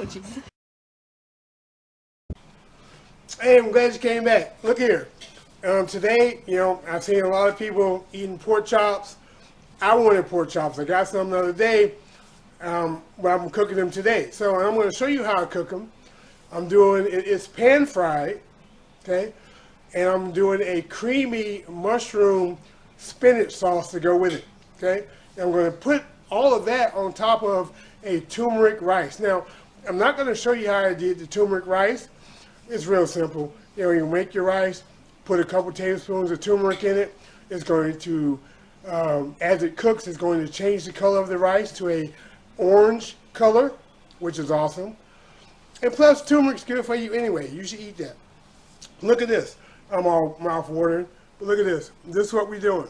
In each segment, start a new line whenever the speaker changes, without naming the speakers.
with you.
Hey, I'm glad you came back. Look here. Today, I've seen a lot of people eating pork chops. I wanted pork chops. I got some the other day, but I'm cooking them today. So I'm going to show you how I cook them. I'm doing it's pan fried, okay, and I'm doing a creamy mushroom spinach sauce to go with it, okay. And I'm going to put all of that on top of a turmeric rice. Now, I'm not going to show you how I did the turmeric rice. It's real simple. You make your rice, put a couple tablespoons of turmeric in it. It's going to, as it cooks, it's going to change the color of the rice to a orange color, which is awesome. And plus, turmeric's good for you anyway. You should eat that. Look at this. I'm all mouth watering, but look at this. This is what we're doing.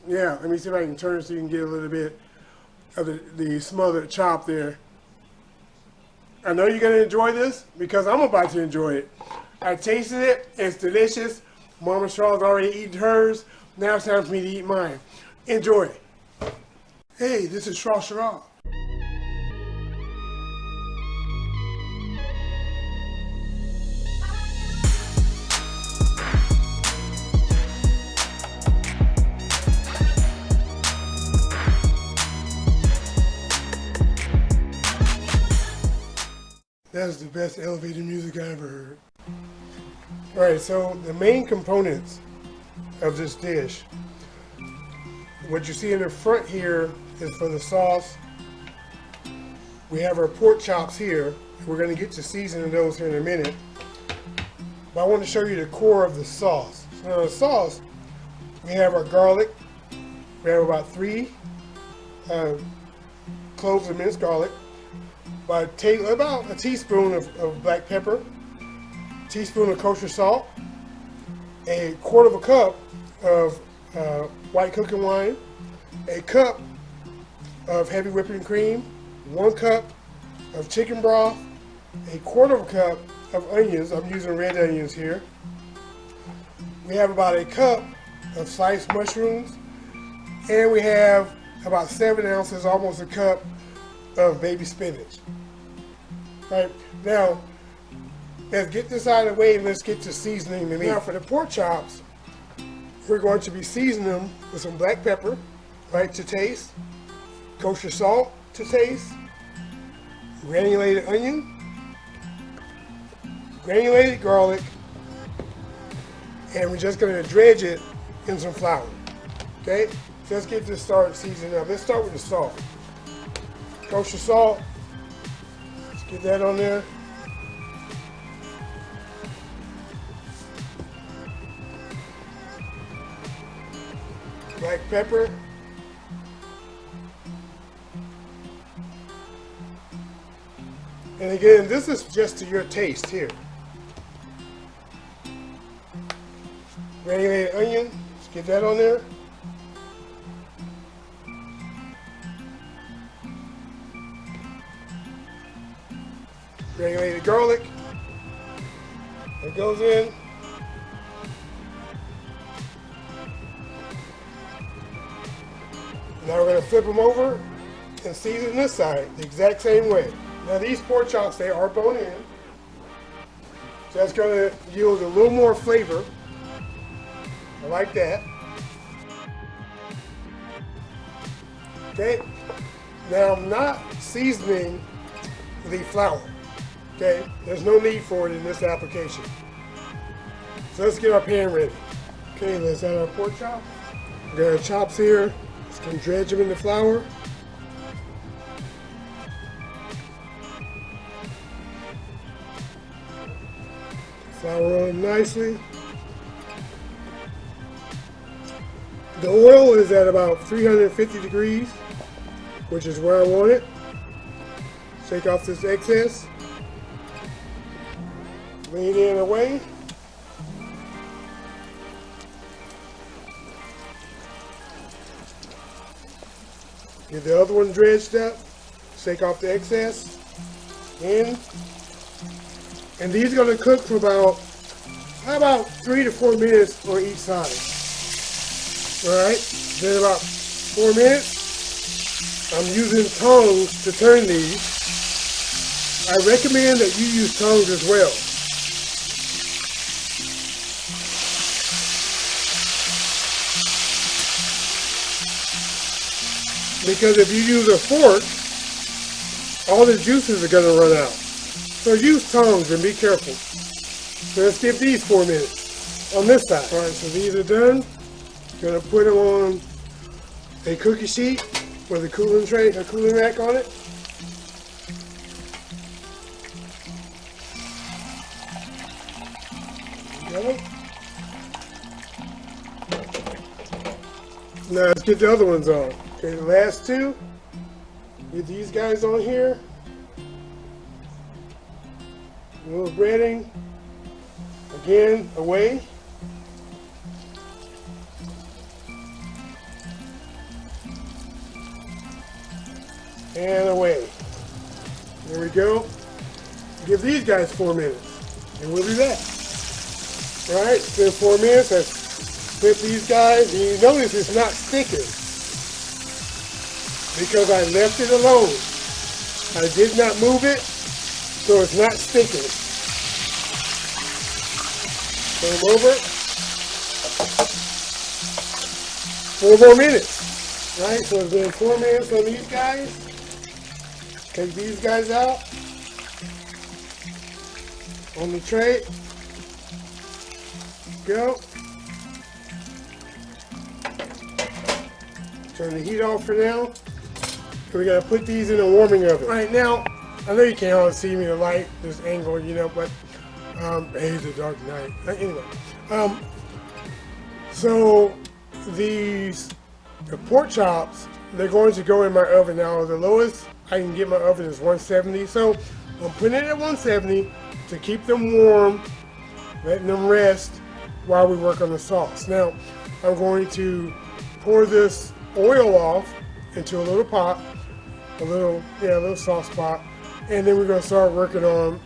Yeah, let me see if I can turn it so you can get a little bit of the smothered chop there. I know you're going to enjoy this because I'm about to enjoy it. I tasted it. It's delicious. Mama Shaw's already eaten hers. Now it's time for me to eat mine. Enjoy. Hey, this is Shrashira. That's the best elevator music I ever heard. Alright, so the main components of this dish, what you see in the front here is for the sauce. We have our pork chops here. We're going to get to seasoning those here in a minute. But I want to show you the core of the sauce. So now the sauce, we have our garlic. We have about 3 cloves of minced garlic. About a teaspoon of black pepper, a teaspoon of kosher salt, a quarter of a cup of white cooking wine, a cup of heavy whipping cream, 1 cup of chicken broth, a quarter of a cup of onions. I'm using red onions here. We have about a cup of sliced mushrooms, and we have about 7 ounces, almost a cup of baby spinach. Right, now, let's get this out of the way and let's get to seasoning the meat. Now for the pork chops, we're going to be seasoning them with some black pepper, right, to taste, kosher salt to taste, granulated onion, granulated garlic, and we're just going to dredge it in some flour. Okay, so let's get this started seasoning up. Let's start with the salt. Kosher salt. Let's get that on there. Black pepper. And again, this is just to your taste here. Granulated onion. Let's get that on there. Granulated garlic. It goes in. Now we're going to flip them over and season this side the exact same way. Now these pork chops, they are bone in. So that's going to yield a little more flavor. I like that. Okay. Now I'm not seasoning the flour. Okay, there's no need for it in this application. So let's get our pan ready. Okay, let's add our pork chop. We got our chops here. Just gonna dredge them in the flour. Flour on nicely. The oil is at about 350 degrees, which is where I want it. Shake off this excess. Lean in away. Get the other one dredged up. Shake off the excess. In. And these are going to cook for about 3 to 4 minutes on each side. Alright, then about 4 minutes. I'm using tongs to turn these. I recommend that you use tongs as well. Because if you use a fork, all the juices are going to run out. So use tongs and be careful. So let's give these 4 minutes on this side. Alright, so these are done. Gonna put them on a cookie sheet with a cooling tray, a cooling rack on it. There we go. Now let's get the other ones on. Okay, the last two. Get these guys on here. A little breading. Again, away. And away. There we go. Give these guys 4 minutes. And we'll be back. Alright, it's been 4 minutes. Let's flip these guys. And you notice it's not sticking. Because I left it alone. I did not move it. So it's not sticking. Turn them over. 4 more minutes. Alright, so it's been 4 minutes on these guys. Take these guys out on the tray. Go. Turn the heat off for now. We gotta put these in a warming oven. Right now, I know you can't all see me, the light, this angle, you know, but hey, it's a dark night. Anyway, so the pork chops, they're going to go in my oven now. The lowest I can get my oven is 170. So I'm putting it at 170 to keep them warm, letting them rest while we work on the sauce. Now I'm going to pour this oil off into a little pot, a little sauce pot, and then we're going to start working on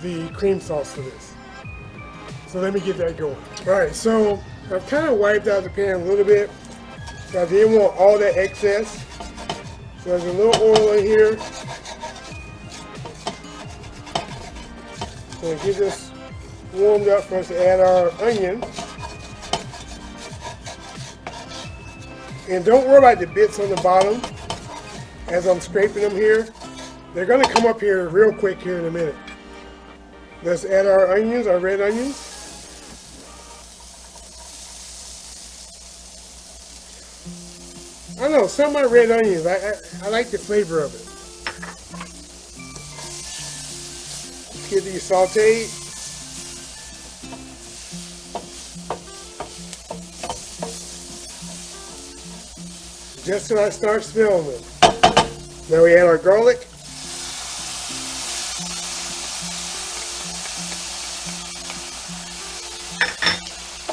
the cream sauce for this. So let me get that going. All right, so I've kind of wiped out the pan a little bit. So I didn't want all that excess. So there's a little oil in here. So get this warmed up for us to add our onion. And don't worry about the bits on the bottom as I'm scraping them here. They're going to come up here real quick here in a minute. Let's add our onions, our red onions. I don't know, some of my red onions, I like the flavor of it. Let's get these sauteed. Just till I start smelling them. Now we add our garlic.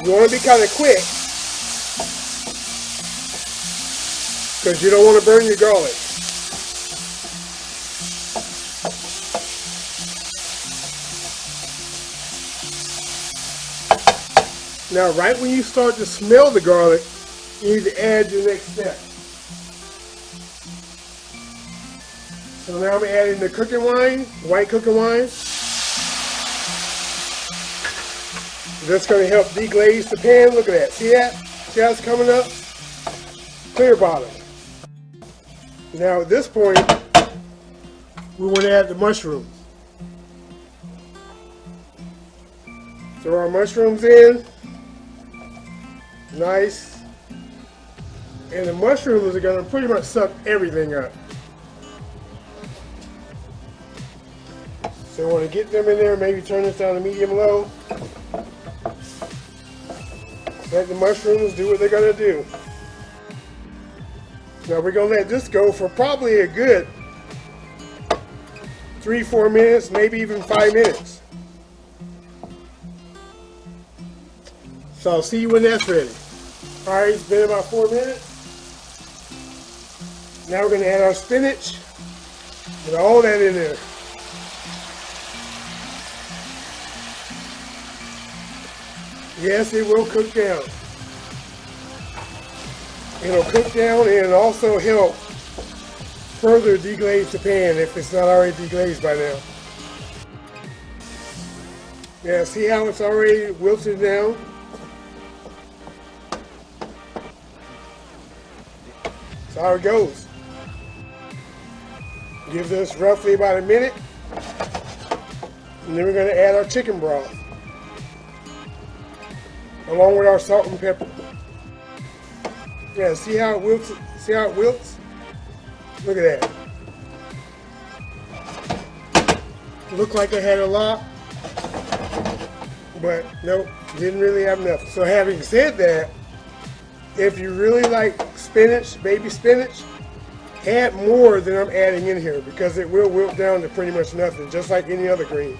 You want to be kind of quick because you don't want to burn your garlic. Now, right when you start to smell the garlic, you need to add your next step. So now I'm adding the cooking wine, white cooking wine. That's going to help deglaze the pan. Look at that. See that? See how it's coming up? Clear bottom. Now at this point, we want to add the mushrooms. Throw our mushrooms in. Nice. And the mushrooms are going to pretty much suck everything up. So we want to get them in there, maybe turn this down to medium-low. Let the mushrooms do what they're going to do. Now we're going to let this go for probably a good 3-4 minutes, maybe even 5 minutes. So I'll see you when that's ready. Alright, it's been about 4 minutes. Now we're going to add our spinach. Put all that in there. Yes, it will cook down. It'll cook down and also help further deglaze the pan if it's not already deglazed by now. Yeah, see how it's already wilted down? That's how it goes. Give this roughly about a minute. And then we're going to add our chicken broth. Along with our salt and pepper. Yeah, see how it wilts? See how it wilts? Look at that. Looked like I had a lot, but nope, didn't really have enough. So having said that, if you really like spinach, baby spinach, add more than I'm adding in here because it will wilt down to pretty much nothing, just like any other green.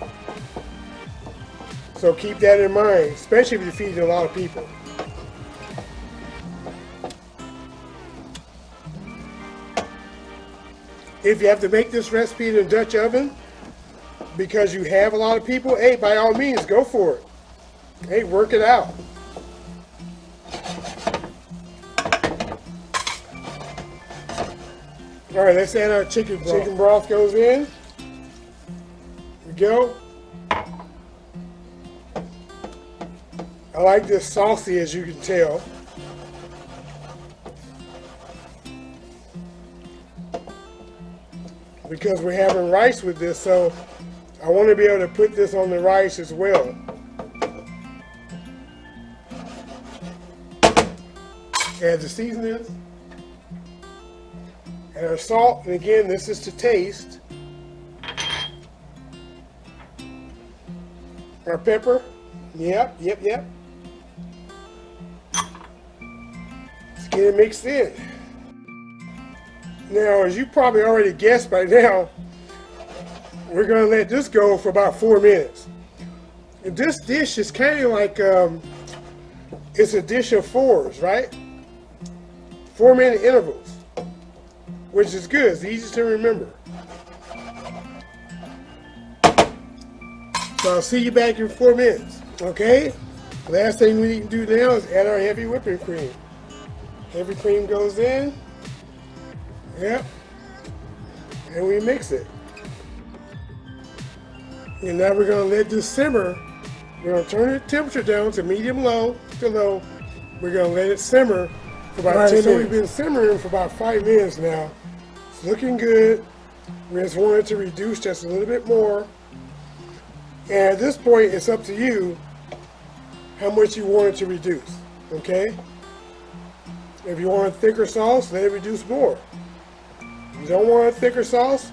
So keep that in mind, especially if you're feeding a lot of people. If you have to make this recipe in a Dutch oven because you have a lot of people, hey, by all means, go for it. Hey, work it out. All right, let's add our chicken broth. Chicken broth goes in. Here we go. I like this saucy, as you can tell. Because we're having rice with this, so I want to be able to put this on the rice as well. Add the seasonings. And our salt, and again, this is to taste. Our pepper. Yep. Let's get it mixed in. Now, as you probably already guessed by now, we're going to let this go for about 4 minutes. And this dish is kind of like, it's a dish of fours, right? 4-minute intervals, which is good. It's easy to remember. So I'll see you back in 4 minutes, okay? Last thing we need to do now is add our heavy whipping cream. Heavy cream goes in. Yep. And we mix it. And now we're going to let this simmer. We're going to turn the temperature down to medium-low to low. We're going to let it simmer for about 10 minutes. So we've been simmering for about 5 minutes now. It's looking good. We just want it to reduce just a little bit more. And at this point, it's up to you how much you want it to reduce, okay? If you want a thicker sauce, let it reduce more. If you don't want a thicker sauce,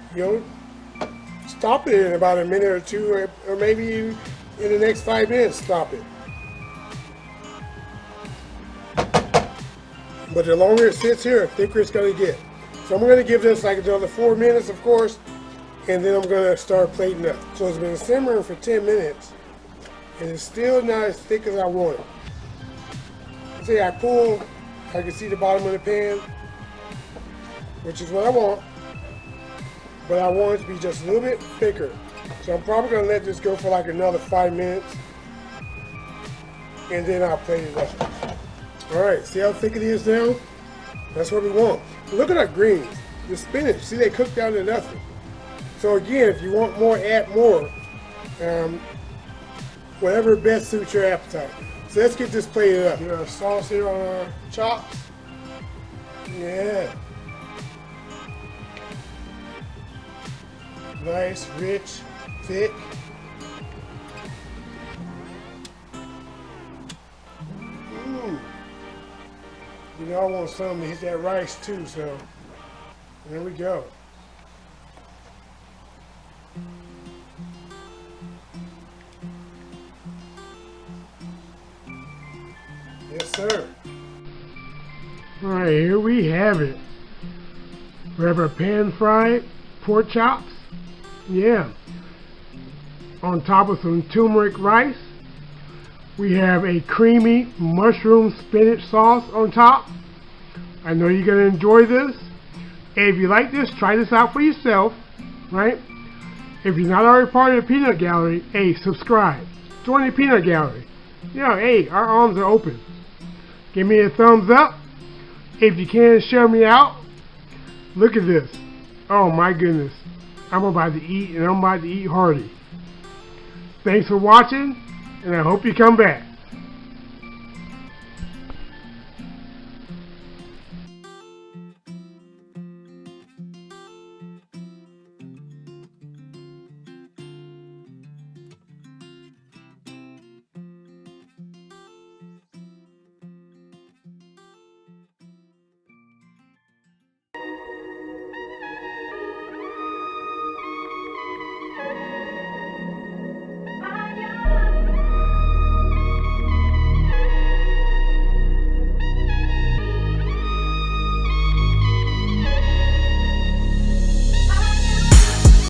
stop it in about a minute or two, or maybe in the next 5 minutes, stop it. But the longer it sits here, the thicker it's going to get. So I'm going to give this like another 4 minutes, of course, and then I'm going to start plating up. So it's been simmering for 10 minutes, and it's still not as thick as I want it. See, I pull, I can see the bottom of the pan, which is what I want, but I want it to be just a little bit thicker. So I'm probably going to let this go for like another 5 minutes, and then I'll plate it up. All right, see how thick it is now? That's what we want. Look at our greens, the spinach. See, they cooked down to nothing. So again, if you want more, add more. Whatever best suits your appetite. So let's get this plated up. Get our sauce here on our chops. Yeah. Nice, rich, thick. You know, I want something to hit that rice too, so there we go. Yes, sir. All right, here we have it. We have our pan-fried pork chops. Yeah. On top of some turmeric rice. We have a creamy mushroom spinach sauce on top. I know you're going to enjoy this. And if you like this, try this out for yourself, right? If you're not already part of the Peanut Gallery, hey, subscribe. Join the Peanut Gallery. Yeah, hey, our arms are open. Give me a thumbs up. If you can, share me out. Look at this. Oh my goodness. I'm about to eat, and I'm about to eat hearty. Thanks for watching, and I hope you come back.